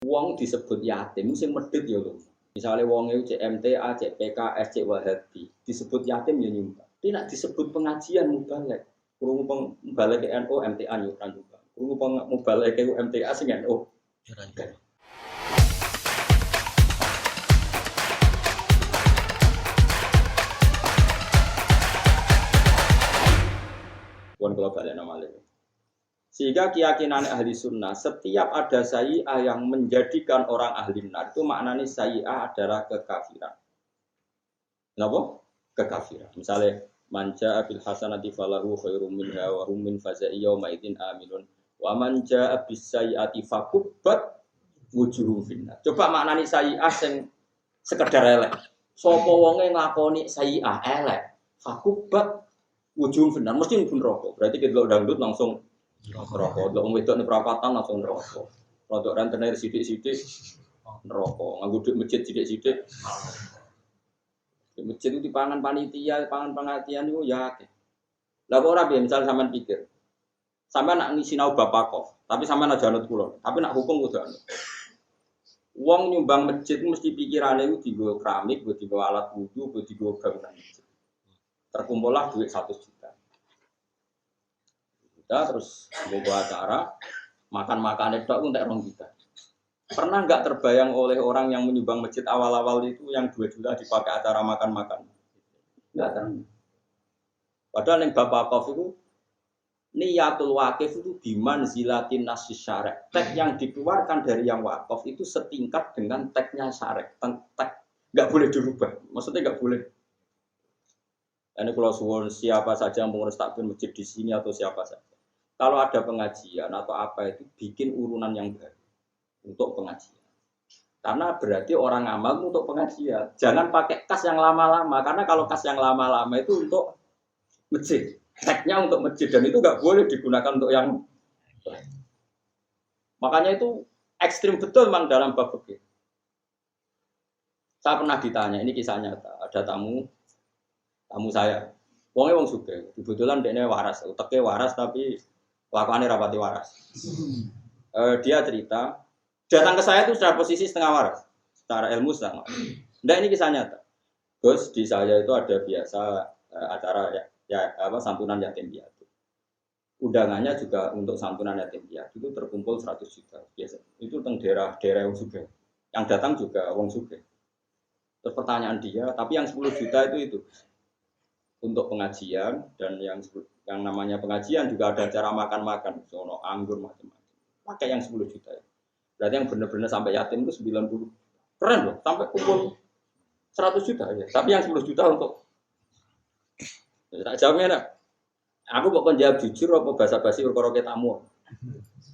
Wong disebut yatim sing medhit ya lho. Misale wong e cek MTA, cek PKS, cek Wahabi, disebut yatim ya nyumbang. Tidak disebut pengajian mubalek. Krungu mubalek ke NU MTA nyumbang juga. Krungu mubalek ke MTA sing NU. Pun kalau balik nama lagi. Sehingga keyakinan ahli sunnah, setiap ada sayyi'ah yang menjadikan orang ahli nar, itu maknanya sayyi'ah adalah kekafiran. Kenapa? Kekafiran. Misalnya, manja bil hasanati falahu khairum minha wa hum min faza'i yawma idzin aminun. Wa manja bis sayyi'ati fakubbat wujuhum finnar. Coba maknanya sayyi'ah yang sekedar elek. Sapa wonge nglakoni sayyi'ah elek, fakubbat wujuhum finnar, mesti mlebu neraka. Berarti kita dangdut langsung neraka. Kalau wedok ning perapatan langsung neraka. Rodok rantene sithik-sithik neraka. Nganggo dhuwit masjid sithik-sithik. Di masjid itu dipangan panitia, pangan pengajian itu ya akeh. Lah kok ora piye misal sampean pikir. Sampean nak ngisi sinau bapakof, tapi sampean aja anut kula. Tapi nak hukum kudu anut. Wong nyumbang masjid mesti pikirane itu dienggo keramik, dienggo alat wudu, dienggo bangunan masjid. Terkumpullah duit 100 juta. Kita terus membuat acara makan-makan itu untuk 2 juta. Pernah nggak terbayang oleh orang yang menyumbang masjid awal-awal itu yang 2 juta dipakai acara makan-makan? Nggak tahu. Padahal yang Bapak Kof itu niatul wakif itu bimanzilatin nasis syarek. Teks yang dikeluarkan dari yang wakaf itu setingkat dengan teksnya syarek. Teks nggak boleh dirubah. Maksudnya nggak boleh. Ini kalau suwon siapa saja yang mengurus takbir masjid di sini atau siapa saja. Kalau ada pengajian atau apa itu bikin urunan yang baru untuk pengajian. Karena berarti orang amal untuk pengajian. Jangan pakai kas yang lama-lama. Karena kalau kas yang lama-lama itu untuk masjid. Teksnya untuk masjid dan itu nggak boleh digunakan untuk yang lain. Makanya itu ekstrim betul memang dalam bab fikih. Saya pernah ditanya, ini kisah nyata. Ada tamu saya, wong sugih, kebetulan dia waras, uteknya waras tapi lakukannya rapati waras. Dia cerita, datang ke saya itu secara posisi setengah waras, secara ilmu setengah waras. Nah ini kisah nyata. Gus di saya itu ada biasa acara santunan yatim piatu. Undangannya juga untuk santunan yatim piatu itu terkumpul 100 juta biasa. Itu teng daerah yang sugih. Yang datang juga wong sugih. Terus pertanyaan dia, tapi yang 10 juta itu untuk pengajian dan yang namanya pengajian juga ada acara makan-makan, sono anggur macam-macam. Pakai yang 10 juta. Berarti yang benar-benar sampai yatim itu 90. Keren loh, sampai kumpul 100 juta ya. Tapi yang 10 juta untuk tak jawabnya nak. Aku kok jawab jujur apa basa-basi perkara ketamu.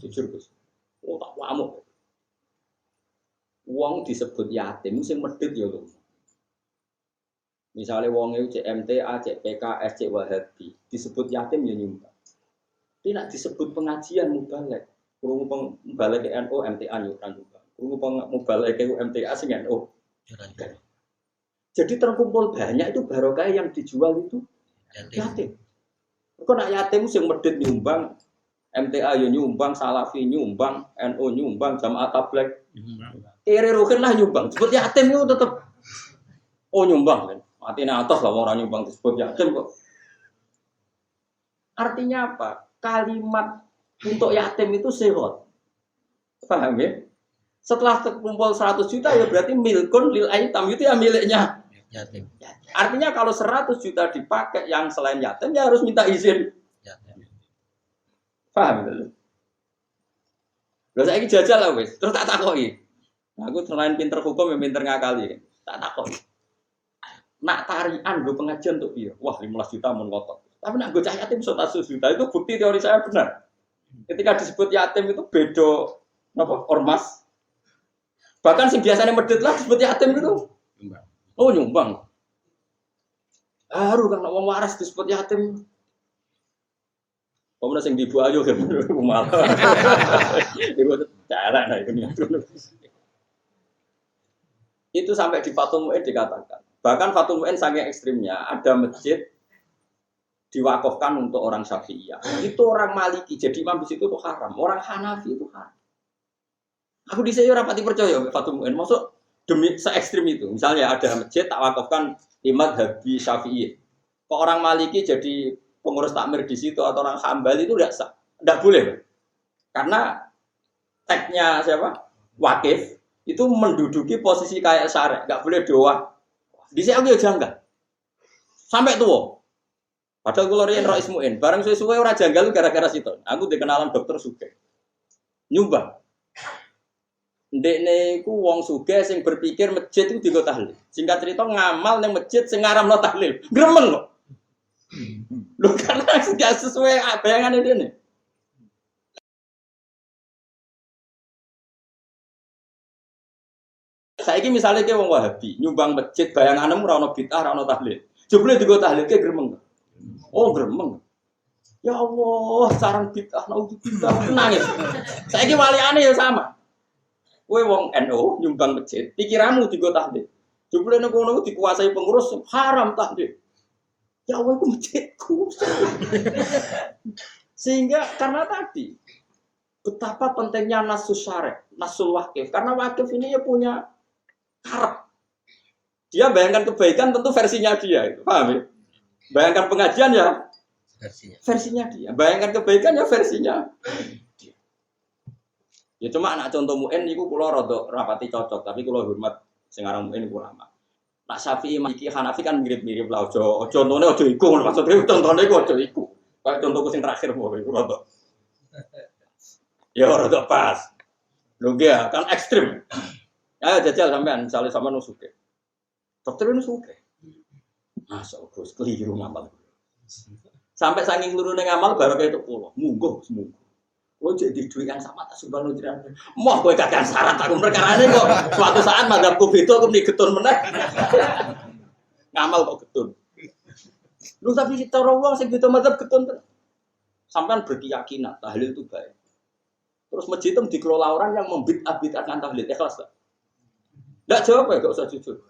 Jujur Gus. Oh tak pamuk. Wong disebut yatim sing medhit ya lho. Misalnya wong itu cek MTA, cek PKS, cek Wahabi, disebut yatim ya nyumbang. Tidak disebut pengajian mubalek. Krungu mubalek ke NU MTA nyumbang juga. Krungu mubalek ke MTA sing NU. Jadi terkumpul banyak itu barokah yang dijual itu yatim. Kok nak yatim sing medhit nyumbang, MTA ya nyumbang, Salafi nyumbang, NU nyumbang, Jamaah Tabligh. Kiri rukin lah nyumbang. Disebut yatim itu tetap nyumbang kan. Matinya atas lah orang nyumbang disebut yatim kok. Artinya apa? Kalimat untuk yatim itu sehat. Paham ya? Setelah terkumpul 100 juta ya berarti milkun lil aitam itu ya miliknya yatim. Artinya kalau 100 juta dipakai yang selain yatim ya harus minta izin. Paham itu? Loh saya ini jajal lah wis, terus tak takoki. Aku selain pinter hukum ya pinter ngakali. Tak takoki. Nak tarian gue pengajian untuk dia, wah 15 juta mau ngotot. Tapi nak gue cah yatim 100 juta itu bukti teori saya benar. Ketika disebut yatim itu bedo, apa ormas. Bahkan sing biasanya medit lah disebut yatim itu. Oh nyumbang. Haru kan wong waras disebut yatim. Pemenang sing dibu ayo kan malah. Iku cara nah itu. Itu sampai di Fathul Mu'in dikatakan. Bahkan Fathul Mu'in saking ekstrimnya, ada masjid diwakafkan untuk orang Syafi'iyah. Itu orang Maliki, jadi imam di situ itu haram. Orang Hanafi itu haram. Aku dhisik ora pati percaya Fatul Muin. Masuk demi se ekstrim itu. Misalnya ada masjid tak wakafkan Imam Habi Syafi'i. Kok orang Maliki jadi pengurus takmir di situ atau orang Hambali itu enggak sah. Enggak boleh. Karena tagnya siapa? Wakif itu menduduki posisi kayak syarek, enggak boleh doa. Dhisik aku ya janggal. Sampai tua. Padahal kula riyen Rais Muin, bareng suwe-suwe ora janggal gara-gara situ. Aku dikenalan dokter Sugeng. Nyumbang. Ndekne iku wong sugih sing berpikir masjid itu dienggo tahlil. Singkat cerita ngamal ning masjid sing ngaramno tahlil. Gremeng kok. Lho karena gak sesuai bayangane dene. Saiki misalnya ke wong Wahabi nyumbang masjid bayanganmu ora ono bid'ah ora ono tahlil. Jebule dienggo tahlil ke gremeng. Oh gremeng. Ya Allah, sarang bid'ah naudzubillah nangis. Saiki waliane ya sama. Kowe wong NU nyumbang masjid, pikiranmu dienggo tahlil. Jebule nek ngono dikuasai pengurus haram tahlil. Ya Allah itu masjidku. Sehingga karena tadi betapa pentingnya nasus syarek, nasul wakif. Karena wakif ini ya punya harap. Dia bayangkan kebaikan tentu versinya dia, paham ya? Bayangkan pengajian ya versinya dia. Bayangkan kebaikan ya versinya dia. Ya cuma anak contoh Mu'in niku kula rada rapati cocok, tapi kula hormat sing aran Mu'in niku ulama. Nak Syafi'i Maliki Hanafi kan mirip-mirip lah aja contone aja iku maksudnya contone iku aja iku. Kayak contohku sing terakhir mau iku rada. Ya rada pas. Lho ya kan ekstrim. Ayo jajal sampean misalnya sampean nusuke. Dokter nusuke. Masuk Gus keliru ngamal. Sampai saking lurune ngamal baru kayak itu kula. Munggo semunggo. Lo jadi duit yang sama tak subhanallah jiran. Mau kowe kakek syarat aku perkarane kok suatu saat madzhabku beda aku muni getun meneh. Ngamal kok getun. Lu tapi cara wong sing beda madzhab getun. Sampean berkeyakinan tahlil itu baik. Terus masjid itu dikelola orang yang membid'ah-bid'ahkan tahlil. Ikhlas tak? Enggak jawab ya, enggak usah jujur.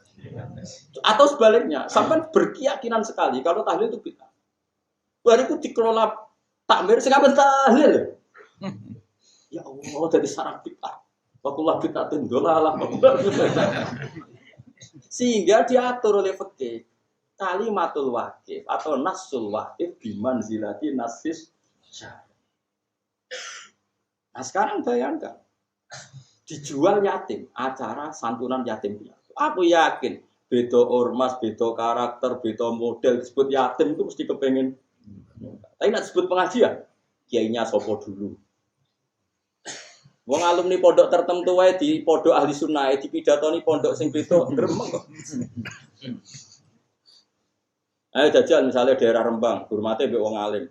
Atau sebaliknya, sampean berkeyakinan sekali kalau tahlil itu bid'ah. Baru itu dikelola takmir sing apa tahlil. Ya Allah, dari sarang bid'ah. Wakullah bid'atin dolalah. Sehingga diatur oleh fikih kalimatul wakif atau nasul wakif bimanzilati nasis syar'i. Nah sekarang bayangkan dijual yatim, acara santunan yatim. Aku yakin beda ormas, beda karakter, beda model disebut yatim itu mesti kepengen. Tapi nak disebut pengajian, kiainya sopo dulu. Wong alumni pondok tertentu wae di pondok ahli sunnah di pidatoni pondok sing beda gremeng kok. Ayo jajal misalnya daerah Rembang, hormate mbek wong alim.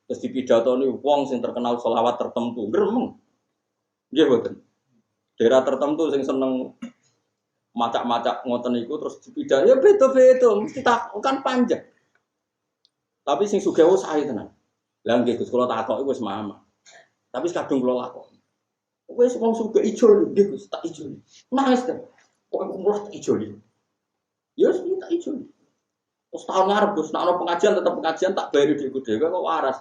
Terus di pidatoni wong sing terkenal selawat tertentu gremeng. Nggih mboten. Daerah tertentu sing seneng macak-macak ngoten iku terus di pidato ya beda-beda mesti tak kan panjang. Tapi sing sugih wae sae tenan. Lah nggih Gus kula takok iku wis mama. Tapi kadung kula lakoni. Wes wong suka ijo nggih Gus tak ijo. Nangis ta. Kok mulah tak ijo. Ya wis tak ijo. Terus tahun ngarep Gus nek ana pengajian tetep pengajian tak bayar dhuwitku dhewe kok waras.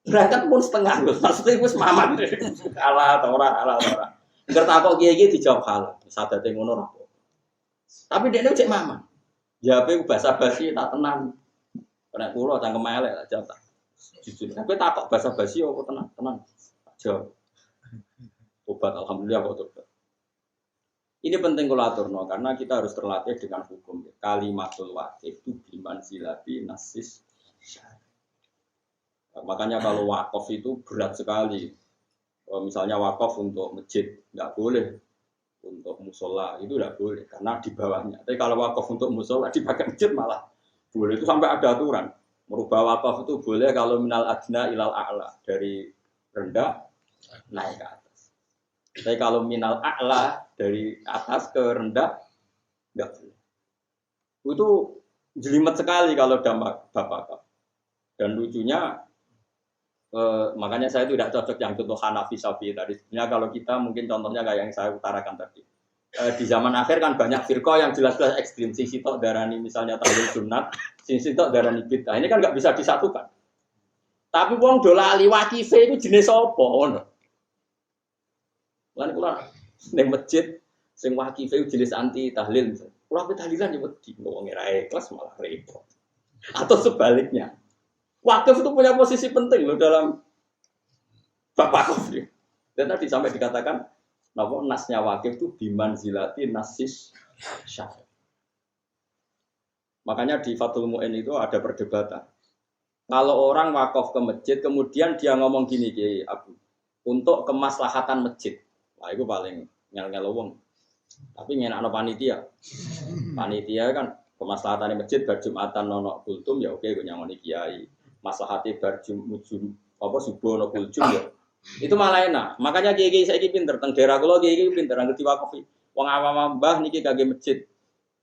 Berangkat pun setengah Gus. Maksudnya wis maman. Ala ta ora ala ora. Engger takok kiye-kiye dijawab halal. Sadate ngono ra. Tapi dekne cek maman. Jawabe bahasa basi tak tenang. Nek kula cangkem elek tak jawab tak. Jujur. Tapi takok bahasa basi apa tenang. Jawab. Obat alhamdulillah kok obat. Ini penting kalau aturno karena kita harus terlatih dengan hukum. Kalimatul wakif itu bimanzilati nasis syar'i. Makanya kalau wakaf itu berat sekali. Misalnya wakaf untuk masjid nggak boleh, untuk musola itu nggak boleh karena di bawahnya. Tapi kalau wakaf untuk musola dipakai masjid malah boleh. Itu sampai ada aturan. Merubah wakaf itu boleh kalau minal adna ilal a'la, dari rendah naik ke atas. Tapi kalau minal a'la dari atas ke rendah enggak boleh. Itu jelimet sekali kalau dampak bapak. Dan lucunya makanya saya itu tidak cocok yang contoh Hanafi Syafi'i tadi. Sebenarnya kalau kita mungkin contohnya kayak yang saya utarakan tadi. Di zaman akhir kan banyak firqah yang jelas-jelas ekstrim. Sing sitok darani misalnya tahlil sunat, sing sitok darani bid'ah. Ini kan enggak bisa disatukan. Tapi wong do lali wakife itu jenis apa ngono. Lan kula Ning masjid sing wakife jenis anti tahlil. Kula pe tahlilan yo wedi wong ora ikhlas malah repot. Atau sebaliknya. Wakif itu punya posisi penting loh dalam bab wakaf. Dan tadi sampai dikatakan nasnya wakif itu bimanzilati nasis syafir. Makanya di Fathul Mu'in itu ada perdebatan. Kalau orang wakaf ke masjid, kemudian dia ngomong gini, Kiai Abu, untuk kemaslahatan masjid. Wah, itu paling ngel-ngel wong. Tapi ngenakno panitia. Panitia kan kemaslahatan masjid bar Jumatan nono kultum ya oke gue nyangoni kiai. Maslahate bar Jumujum apa subuh nono kultum ya. Itu malah enak. Makanya kiai-kiai saiki pinter teng daerah kula kiai pinter ngerti wakofi. Wong awam mbah niki kagge masjid.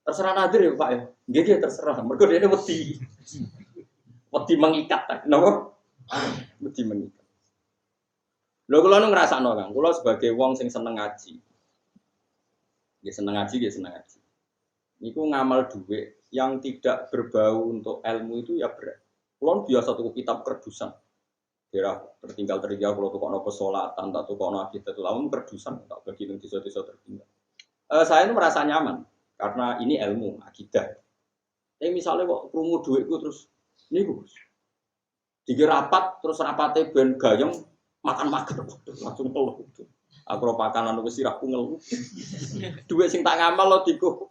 Terserah nadir ya Pak ya. Nggih terserah. Mergo dene wedi. Wedi mengikat, napa? Wedi mengikat. Lho kula nu ngrasakno Kang, kula sebagai wong sing seneng ngaji. Nggih seneng ngaji. Niku ngamal duit yang tidak berbau untuk ilmu itu ya berat. Kula biasa tuku kitab kerdusan. Daerah tertinggal kula tukokno pesolatan, tak tukokno akidah lamun kerdusan tak bagi ning desa-desa tertinggal. Saya itu merasa nyaman karena ini ilmu akidah. Tapi misalnya kok krungu duitku terus niku digerapat terus rapate ben gayeng makan-makan langsung ngeluh. Aku ro pakanan wis sirahku ngeluh. Duit sing tak ngamal lo diku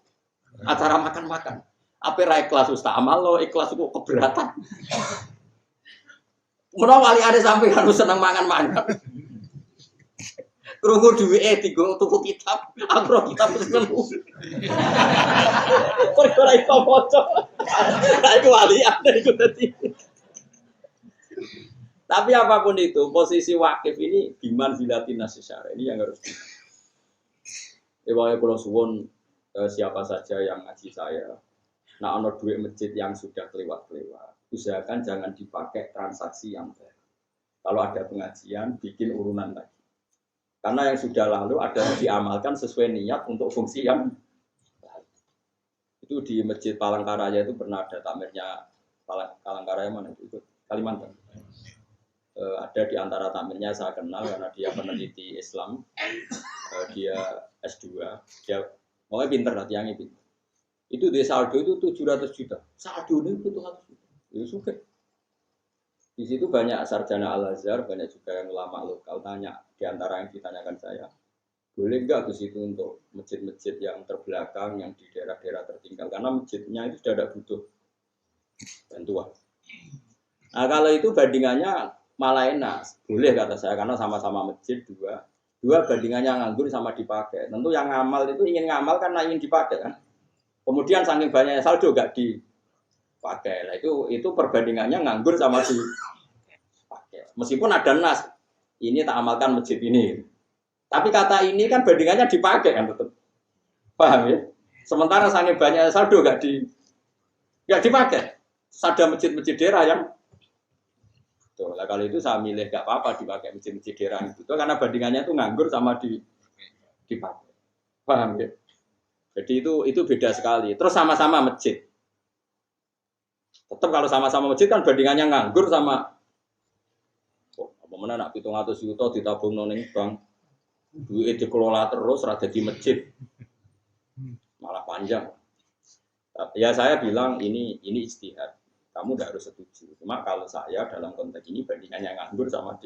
acara makan-makan. Apa ra ikhlas wis tak amal lo ikhlas kok keberatan. Menawa wali ada sampai harus seneng mangan-mangan. Krungu duwike digo tuku kitab, aku ro kitab terus ngeluh. Ora iso maca. Aku wali ada iku dadi. Tapi apapun itu, posisi wakif ini biman zilatin nasyara ini yang harus. Ewa kalau suwon siapa saja yang ngaji saya, nah ono duit masjid yang sudah kelewat-kelewat, usahakan jangan dipakai transaksi yang baru. Kalau ada pengajian, bikin urunan lagi. Karena yang sudah lalu ada yang diamalkan sesuai niat untuk fungsi yang lalu. Itu di Masjid Palangkaraya itu pernah ada takmirnya Palangkaraya mana itu Kalimantan. Ada di antara tamirnya saya kenal karena dia peneliti Islam, dia S2, dia pokoknya pinter lah, tiangnya pinter. Itu di saldo itu 700 juta, saldo itu 700 juta, itu suka. Di situ banyak sarjana Al-Azhar, banyak juga yang ulama lokal tanya, di antara yang ditanyakan saya, boleh nggak ke situ untuk masjid-masjid yang terbelakang, yang di daerah-daerah tertinggal, karena masjidnya itu sudah ada butuh bantuan. Nah kalau itu bandingannya malah enak, boleh kata saya karena sama-sama masjid dua bandingannya nganggur sama dipakai. Tentu yang ngamal itu ingin ngamal karena ingin dipakai kan. Kemudian saking banyaknya saldo gak dipakai. Nah itu perbandingannya nganggur sama dipakai. Meskipun ada nas, ini tak amalkan masjid ini. Tapi kata ini kan bandingannya dipakai kan tetap. Paham ya? Sementara saking banyaknya saldo gak dipakai. Ada masjid-masjid daerah yang tuh, lah kalau itu saya milih gak apa-apa dipakai masjid-masjid daerah itu karena bandingannya itu nganggur sama dipakai. Paham ya? Jadi itu beda sekali. Terus sama-sama masjid. Tetap kalau sama-sama masjid kan bandingannya nganggur sama apa mana nak 700 juta ditabung nang bank. Duit dikelola terus ra dadi masjid. Malah panjang. Ya saya bilang ini ijtihad. Kamu tidak harus setuju. Cuma kalau saya dalam konteks ini bandingannya nganggur sama